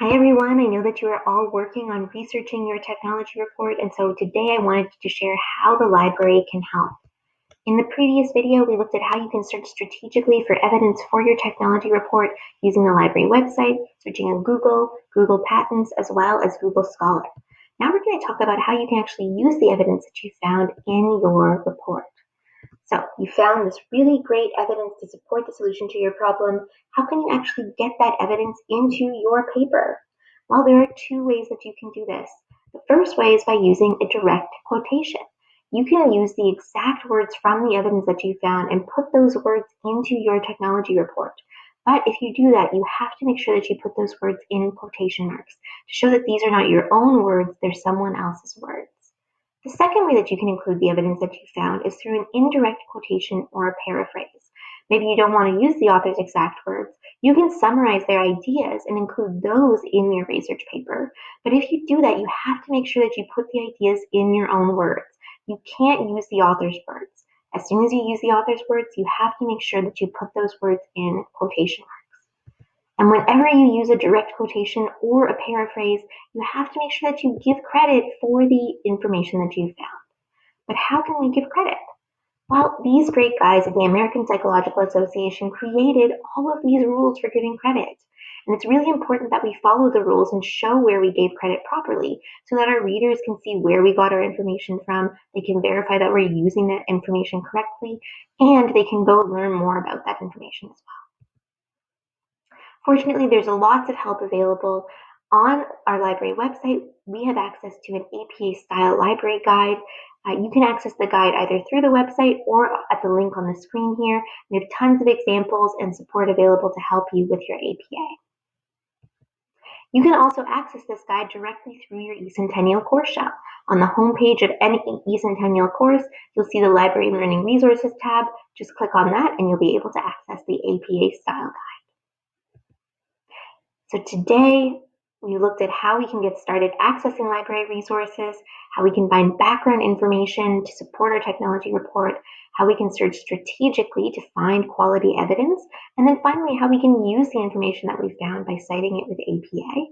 Hi everyone, I know that you are all working on researching your technology report, and so today I wanted to share how the library can help. In the previous video, we looked at how you can search strategically for evidence for your technology report using the library website, searching on Google, Google Patents, as well as Google Scholar. Now we're going to talk about how you can actually use the evidence that you found in your report. So you found this really great evidence to support the solution to your problem. How can you actually get that evidence into your paper? Well, there are two ways that you can do this. The first way is by using a direct quotation. You can use the exact words from the evidence that you found and put those words into your technology report. But if you do that, you have to make sure that you put those words in quotation marks to show that these are not your own words, they're someone else's words. The second way that you can include the evidence that you found is through an indirect quotation or a paraphrase. Maybe you don't want to use the author's exact words. You can summarize their ideas and include those in your research paper. But if you do that, you have to make sure that you put the ideas in your own words. You can't use the author's words. As soon as you use the author's words, you have to make sure that you put those words in quotation marks. And whenever you use a direct quotation or a paraphrase, you have to make sure that you give credit for the information that you found. But how can we give credit? Well, these great guys at the American Psychological Association created all of these rules for giving credit. And it's really important that we follow the rules and show where we gave credit properly so that our readers can see where we got our information from, they can verify that we're using that information correctly, and they can go learn more about that information as well. Fortunately, there's lots of help available. On our library website, we have access to an APA-style library guide. You can access the guide either through the website or at the link on the screen here. We have tons of examples and support available to help you with your APA. You can also access this guide directly through your eCentennial course shell. On the homepage of any eCentennial course, you'll see the Library Learning Resources tab. Just click on that and you'll be able to access the APA-style guide. So today, we looked at how we can get started accessing library resources, how we can find background information to support our technology report, how we can search strategically to find quality evidence, and then finally, how we can use the information that we found by citing it with APA.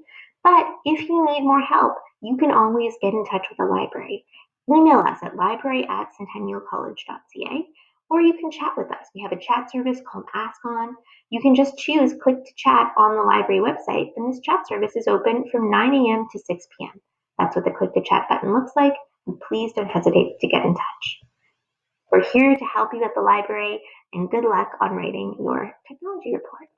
But if you need more help, you can always get in touch with the library. Email us at library@centennialcollege.ca, or you can chat with us. We have a chat service called Ask On. You can just choose click to chat on the library website, and this chat service is open from 9 a.m. to 6 p.m. That's what the click to chat button looks like, and please don't hesitate to get in touch. We're here to help you at the library, and good luck on writing your technology report.